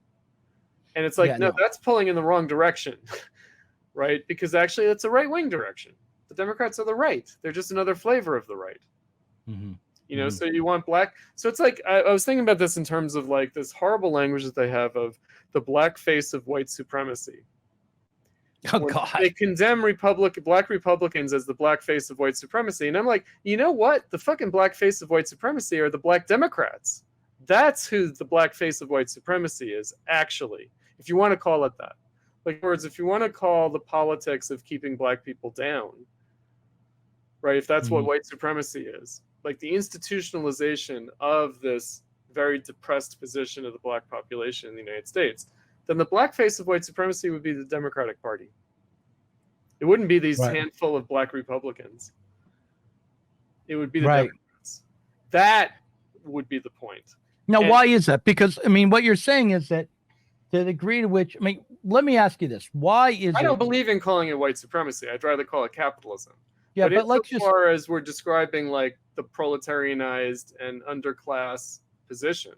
And it's like, Yeah, no, no. that's pulling in the wrong direction, right? Because actually that's a right-wing direction. The Democrats are the right. They're just another flavor of the right. Mm-hmm. You know, so you want black. So it's like, I was thinking about this in terms of like this horrible language that they have of the black face of white supremacy. Oh, God. They condemn black Republicans as the black face of white supremacy. And I'm like, you know what? The fucking black face of white supremacy are the black Democrats. That's who the black face of white supremacy is, actually, if you want to call it that. Like, in other words, if you want to call the politics of keeping black people down, right, if that's what white supremacy is, like the institutionalization of this very depressed position of the black population in the United States, then the black face of white supremacy would be the Democratic Party. It wouldn't be these handful of black Republicans. It would be the Democrats. That would be the point. Now, why is that? Because, I mean, what you're saying is that the degree to which, I mean, let me ask you this. Why is I don't believe in calling it white supremacy. I'd rather call it capitalism. Yeah, but let's just, as far as we're describing like the proletarianized and underclass position,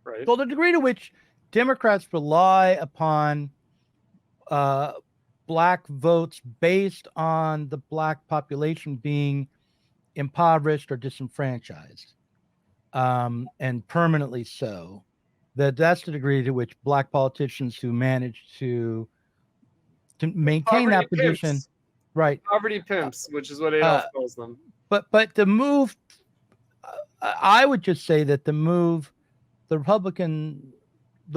right? So the degree to which Democrats rely upon black votes based on the black population being impoverished or disenfranchised, and permanently so, that's the degree to which black politicians who manage to maintain that position. Right. Poverty pimps, which is what Adolf calls them. But the move, I would just say that the move, the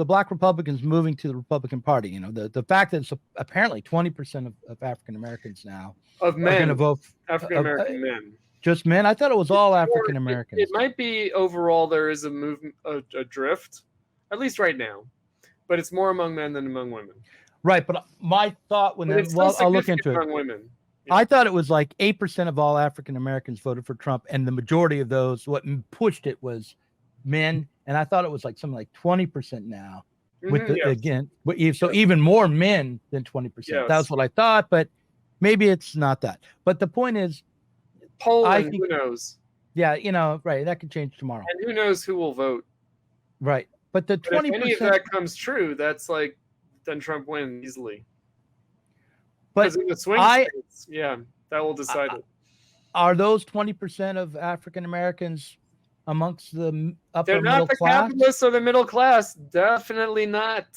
black Republicans moving to the Republican Party, you know, the fact that it's apparently 20% of African Americans now of men are going to vote. African American men. Just men? I thought it was all African Americans. It might be overall there is a movement, a drift, at least right now, but it's more among men than among women. Right, but my thought I'll look into it. Women. Yeah. I thought it was like 8% of all African Americans voted for Trump, and the majority of those, what pushed it was men, and I thought it was like something like 20% now. With again, so even more men than 20%. Yes. That's what I thought, but maybe it's not that. But the point is, Poland, who knows? Yeah, you know, right. That could change tomorrow. And who knows who will vote? Right, but the 20%. If any of that comes true, that's like. Then Trump wins easily. But in the swing states, yeah, that will decide it. Are those 20% of African Americans amongst the upper middle class? They're not the capitalists or the middle class. Definitely not.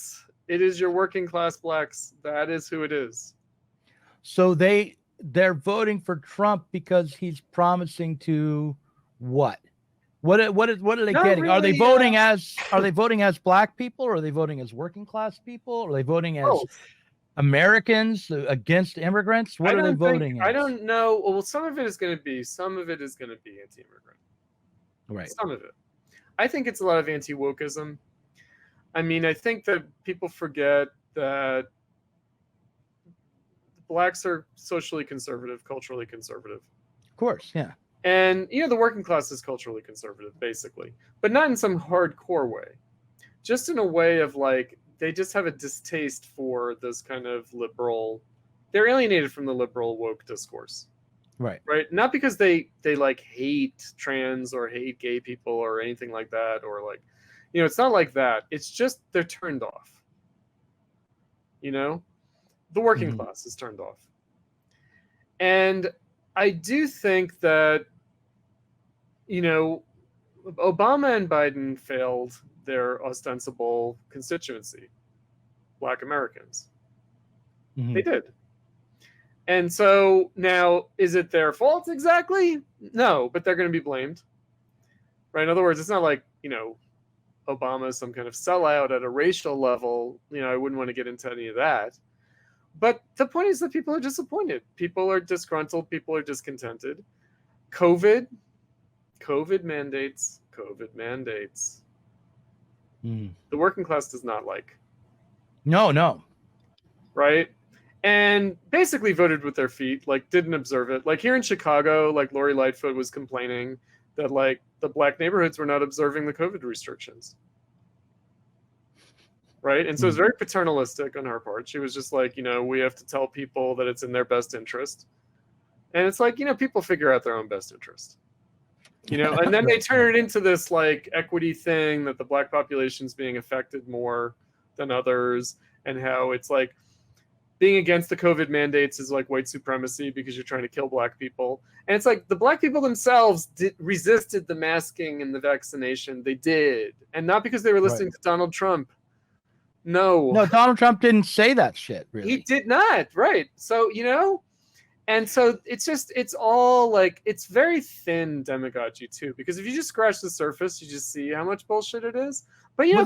It is your working class blacks. That is who it is. So they're voting for Trump because he's promising to what? What are they getting? Really, are they voting as black people, or are they voting as working class people? Or are they voting as Americans against immigrants? What are they voting as? I don't know. Well, some of it is going to be anti-immigrant. Right. Some of it. I think it's a lot of anti-wokeism. I mean, I think that people forget that blacks are socially conservative, culturally conservative. Of course, yeah. And, you know, the working class is culturally conservative, basically, but not in some hardcore way, just in a way of like, they just have a distaste for this kind of liberal, they're alienated from the liberal woke discourse. Right. Right. Not because they like hate trans or hate gay people or anything like that, or like, you know, it's not like that. It's just they're turned off. You know, the working class is turned off. And I do think that, you know, Obama and Biden failed their ostensible constituency, Black Americans. They did. And so now, is it their fault exactly? No, but they're going to be blamed. Right? In other words, it's not like, you know, Obama is some kind of sellout at a racial level. You know, I wouldn't want to get into any of that. But the point is that people are disappointed. People are disgruntled. People are discontented. COVID mandates. The working class does not like. No. Right? And basically voted with their feet, like didn't observe it. Like here in Chicago, like Lori Lightfoot was complaining that like the black neighborhoods were not observing the COVID restrictions. Right. And so it's very paternalistic on her part. She was just like, you know, we have to tell people that it's in their best interest. And it's like, you know, people figure out their own best interest, you know, and then they turn it into this like equity thing that the black population is being affected more than others, and how it's like being against the COVID mandates is like white supremacy because you're trying to kill black people. And it's like the black people themselves resisted the masking and the vaccination. They did. And not because they were listening to Donald Trump. No, Donald Trump didn't say that shit, really. He did not. Right. So, you know, and so it's all like, it's very thin demagogy too, because if you just scratch the surface, you just see how much bullshit it is. But you know,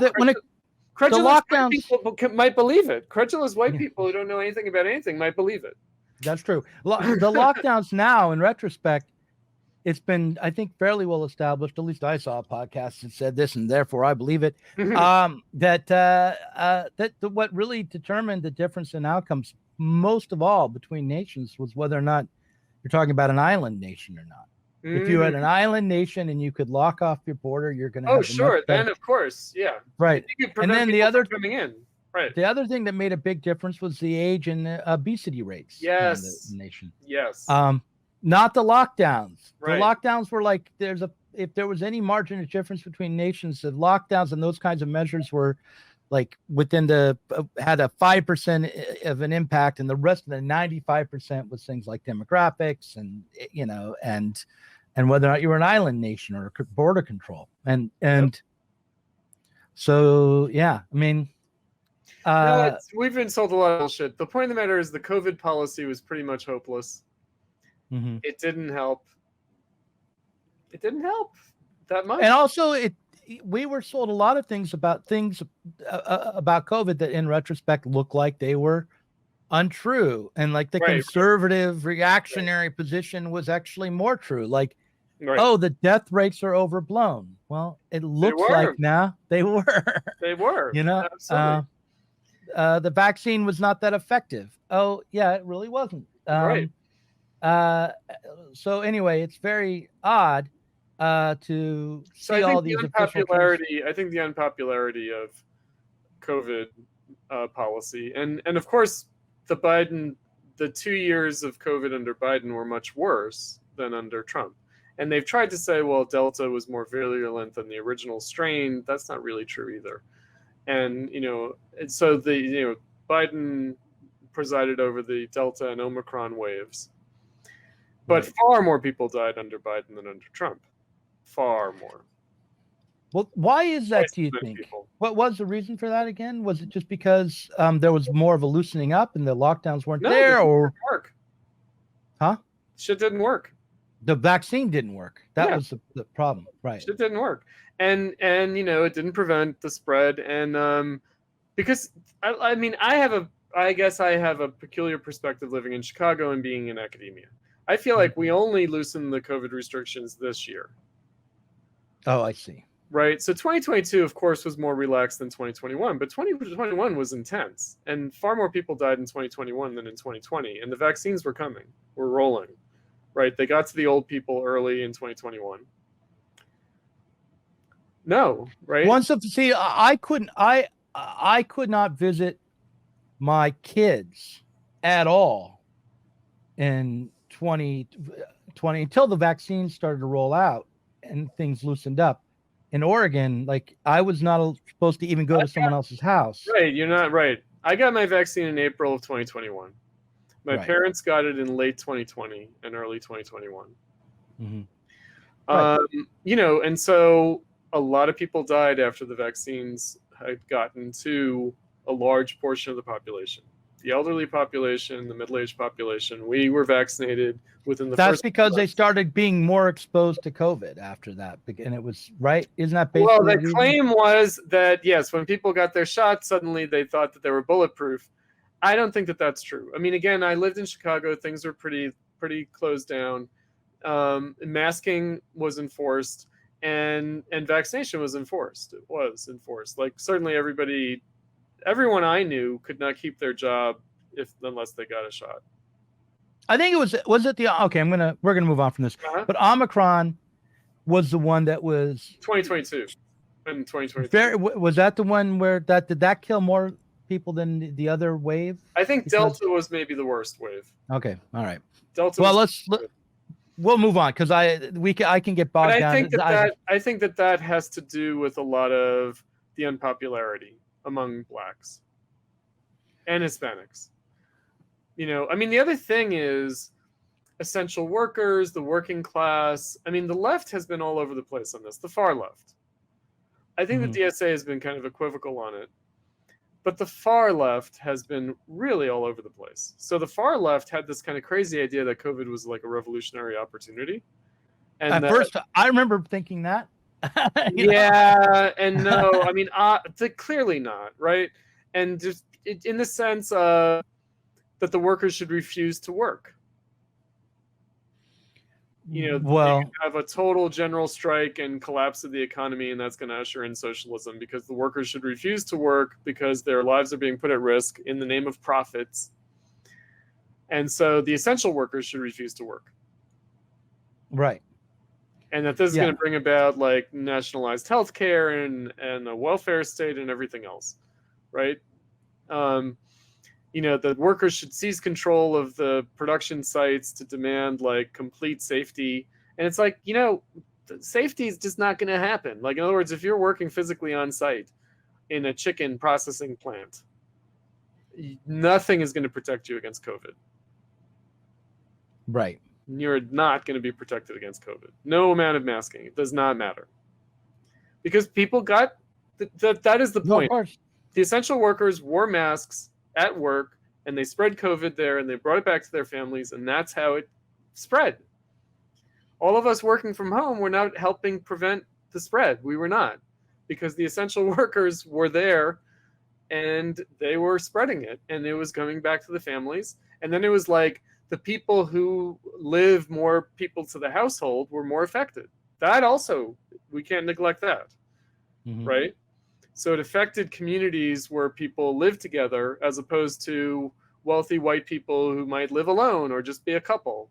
credulous white people might believe it. Credulous white people who don't know anything about anything might believe it. That's true. The lockdowns now, in retrospect, it's been, I think, fairly well established. At least I saw a podcast that said this, and therefore I believe it. That what really determined the difference in outcomes, most of all, between nations was whether or not you're talking about an island nation or not. If you had an island nation and you could lock off your border, you're going to. Oh, sure. Then, of course, yeah. Right. And then the other coming in. Right. The other thing that made a big difference was the age and obesity rates. Yes. In the nation. Yes. Not the lockdowns. Right. The lockdowns were like, if there was any margin of difference between nations, the lockdowns and those kinds of measures were like within had a 5% of an impact, and the rest of the 95% was things like demographics and, you know, and whether or not you were an island nation or border control. So, yeah, I mean, we've been sold a lot of bullshit. The point of the matter is the COVID policy was pretty much hopeless. It didn't help. It didn't help that much. And also, we were sold a lot of things about COVID that, in retrospect, look like they were untrue, and like the conservative reactionary position was actually more true. Like, oh, the death rates are overblown. Well, it looks like now they were. They were. You know, the vaccine was not that effective. Oh, yeah, it really wasn't. Right. So anyway, it's very odd to see all these unpopularity. I think the unpopularity of COVID policy, and of course the 2 years of COVID under Biden were much worse than under Trump. And they've tried to say, well, Delta was more virulent than the original strain. That's not really true either. And, you know, and so Biden presided over the Delta and Omicron waves. But far more people died under Biden than under Trump. Far more. Well, why is that, do you think? What was the reason for that again? Was it just because there was more of a loosening up and the lockdowns weren't there? Or didn't work. Huh? Shit didn't work. The vaccine didn't work. That was the problem. Right. Shit didn't work. And you know, it didn't prevent the spread. And because I guess I have a peculiar perspective living in Chicago and being in academia. I feel like we only loosened the COVID restrictions this year. Oh, I see. Right. So 2022, of course, was more relaxed than 2021, but 2021 was intense, and far more people died in 2021 than in 2020. And the vaccines were rolling. Right. They got to the old people early in 2021. No, right. I could not visit my kids at all in 2020 until the vaccines started to roll out and things loosened up. In Oregon, like, I was not supposed to even go to someone else's house. Right, you're not right. I got my vaccine in April of 2021. My parents got it in late 2020 and early 2021. You know, and so a lot of people died after the vaccines had gotten to a large portion of the population. The elderly population, the middle-aged population, we were vaccinated within the first. That's because they started being more exposed to COVID after that, and it was right. Isn't that basically? Well, the claim was that yes, when people got their shots, suddenly they thought that they were bulletproof. I don't think that that's true. I mean, again, I lived in Chicago. Things were pretty closed down. Masking was enforced, and vaccination was enforced. It was enforced. Like, certainly everyone I knew could not keep their job unless they got a shot. I think it was it the okay. We're gonna move on from this. But Omicron was the one that was 2022 and 2023. Was that the one where did that kill more people than the other wave? I think Delta was maybe the worst wave. Okay, all right. Delta. Well, we'll move on because I can get bogged down. I think that has to do with a lot of the unpopularity. among blacks and Hispanics. You know, I mean, the other thing is essential workers, the working class. I mean, the left has been all over the place on this, the far left. I think the DSA has been kind of equivocal on it. But the far left has been really all over the place. So the far left had this kind of crazy idea that COVID was like a revolutionary opportunity. And at first, I remember thinking that. Yeah, and no, I mean, clearly not, right? And just in the sense that the workers should refuse to work. You know, well, you have a total general strike and collapse of the economy, and that's going to usher in socialism because the workers should refuse to work because their lives are being put at risk in the name of profits. And so the essential workers should refuse to work. Right. And that this is going to bring about like nationalized healthcare and a welfare state and everything else, right? You know, the workers should seize control of the production sites to demand like complete safety. And it's like, you know, safety is just not going to happen. Like, in other words, if you're working physically on site in a chicken processing plant, nothing is going to protect you against COVID. Right. You're not going to be protected against COVID. No amount of masking. It does not matter. Because people got, that is the point. No, of course. The essential workers wore masks at work, and they spread COVID there, and they brought it back to their families, and that's how it spread. All of us working from home were not helping prevent the spread. We were not, because the essential workers were there, and they were spreading it, and it was coming back to the families. And then it was like the people who live more people to the household were more affected. That also, we can't neglect that, right? So it affected communities where people live together as opposed to wealthy white people who might live alone or just be a couple,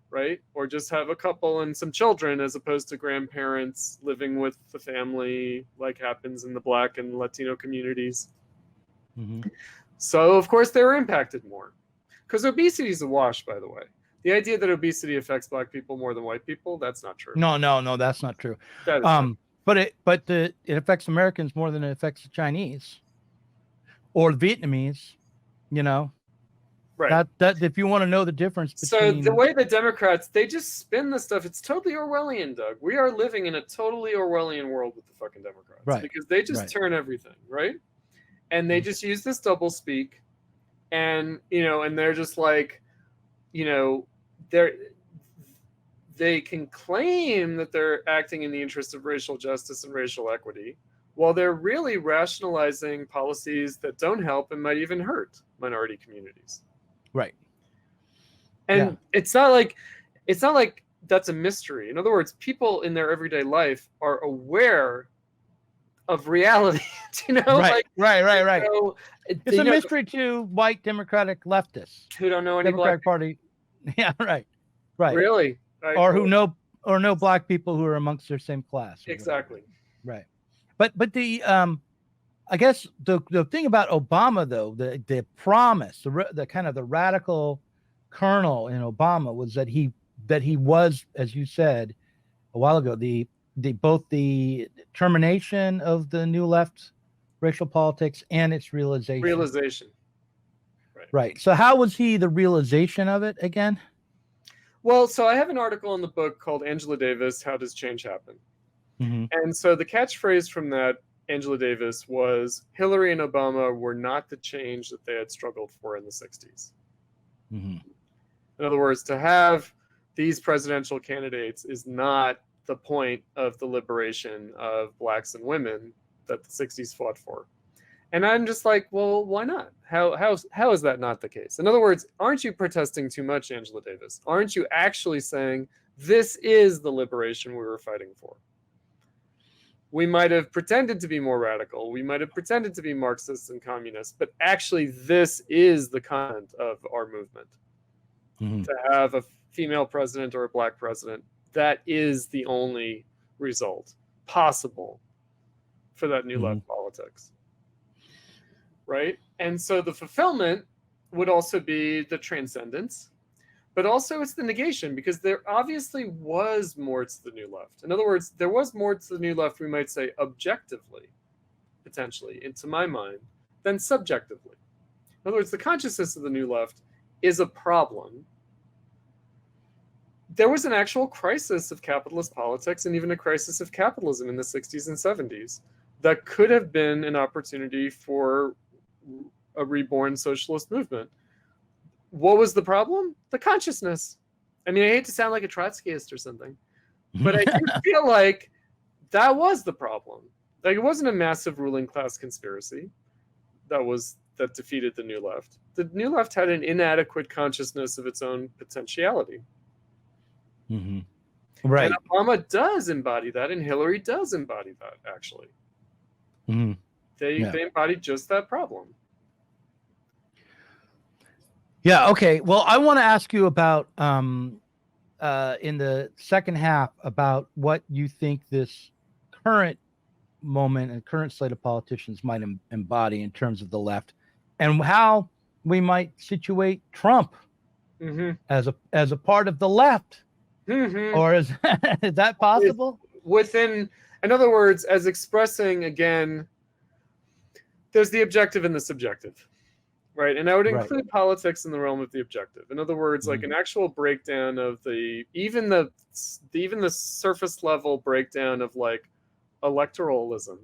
right? Or just have a couple and some children as opposed to grandparents living with the family like happens in the Black and Latino communities. So, of course, they were impacted more. Because obesity is a wash, by the way. The idea that obesity affects Black people more than white people, that's not true. No, that's not true. That is not true. But it affects Americans more than it affects the Chinese or the Vietnamese, you know. Right. That if you want to know the difference between... So the way the Democrats, they just spin the stuff, it's totally Orwellian, Doug. We are living in a totally Orwellian world with the fucking Democrats. Right. Because they just turn everything, right? And they just use this double speak. And, you know, and they're just like, you know, they can claim that they're acting in the interest of racial justice and racial equity, while they're really rationalizing policies that don't help and might even hurt minority communities. Right. And it's not like that's a mystery. In other words, people in their everyday life are aware of reality. You know, right. So, it's a mystery to white Democratic leftists who don't know any Democratic Party. Yeah, right. Really. Or who know Black people who are amongst their same class. Exactly. Right. But the I guess the thing about Obama though, the promise, the kind of the radical kernel in Obama was that he was, as you said a while ago, both the termination of the new left racial politics and its realization. Right. So how was he the realization of it again? Well, so I have an article in the book called Angela Davis, How Does Change Happen? And so the catchphrase from that, Angela Davis, was Hillary and Obama were not the change that they had struggled for in the 60s. In other words, to have these presidential candidates is not the point of the liberation of Blacks and women that the 60s fought for. And I'm just like, well, why not? How is that not the case? In other words, aren't you protesting too much, Angela Davis? Aren't you actually saying this is the liberation we were fighting for? We might have pretended to be more radical. We might have pretended to be Marxists and communists, but actually this is the content of our movement. To have a female president or a Black president, that is the only result possible for that new left politics. Right? And so the fulfillment would also be the transcendence, but also it's the negation, because there obviously was more to the new left. In other words, there was more to the new left, we might say, objectively. potentially, into my mind, than subjectively. In other words, the consciousness of the New Left is a problem. There was an actual crisis of capitalist politics and even a crisis of capitalism in the 60s and 70s that could have been an opportunity for a reborn socialist movement. What was the problem? The consciousness. I mean, I hate to sound like a Trotskyist or something, but I do feel like that was the problem. Like, it wasn't a massive ruling class conspiracy that defeated the New Left. The New Left had an inadequate consciousness of its own potentiality. Mm-hmm. Right. And Obama does embody that, and Hillary does embody that, actually. Mm-hmm. They embodied just that problem. Yeah. Okay. Well, I want to ask you about in the second half about what you think this current moment and current slate of politicians might embody in terms of the left, and how we might situate Trump as a part of the left, or is that possible? Within, in other words, as expressing, again, there's the objective and the subjective. Right. And I would include politics in the realm of the objective. In other words, like an actual breakdown of even the surface level breakdown of like electoralism.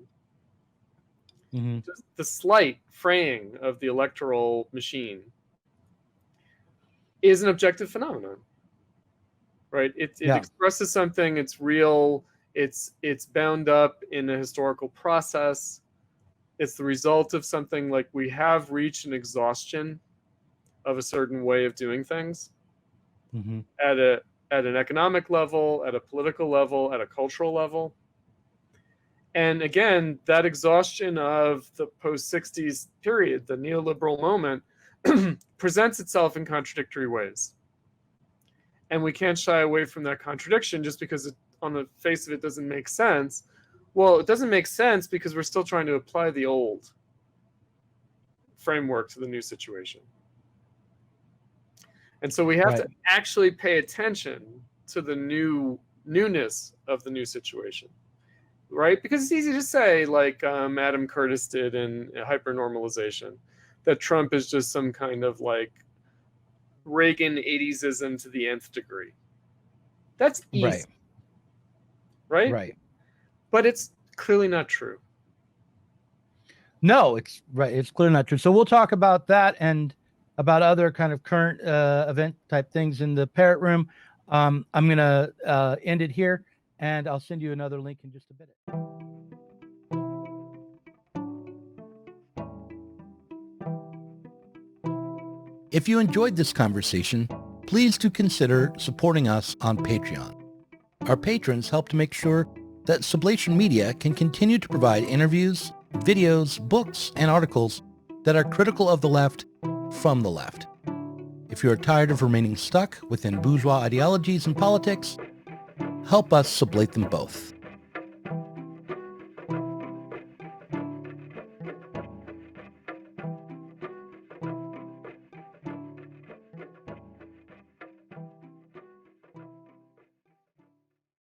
Just the slight fraying of the electoral machine is an objective phenomenon. Right. It expresses something, it's real, it's bound up in a historical process. It's the result of something like we have reached an exhaustion of a certain way of doing things at an economic level, at a political level, at a cultural level. And again, that exhaustion of the post-60s period, the neoliberal moment, presents itself in contradictory ways. And we can't shy away from that contradiction just because on the face of it doesn't make sense. Well, it doesn't make sense because we're still trying to apply the old framework to the new situation. And so we have to actually pay attention to the newness of the new situation, right? Because it's easy to say, like Adam Curtis did in Hypernormalization, that Trump is just some kind of like Reagan 80s-ism to the nth degree. That's easy. Right? Right. But it's clearly not true. No, it's right. It's clearly not true. So we'll talk about that and about other kind of current event type things in the Parrot Room. I'm going to end it here, and I'll send you another link in just a bit. If you enjoyed this conversation, please do consider supporting us on Patreon. Our patrons help to make sure that Sublation Media can continue to provide interviews, videos, books, and articles that are critical of the left from the left. If you are tired of remaining stuck within bourgeois ideologies and politics, help us sublate them both.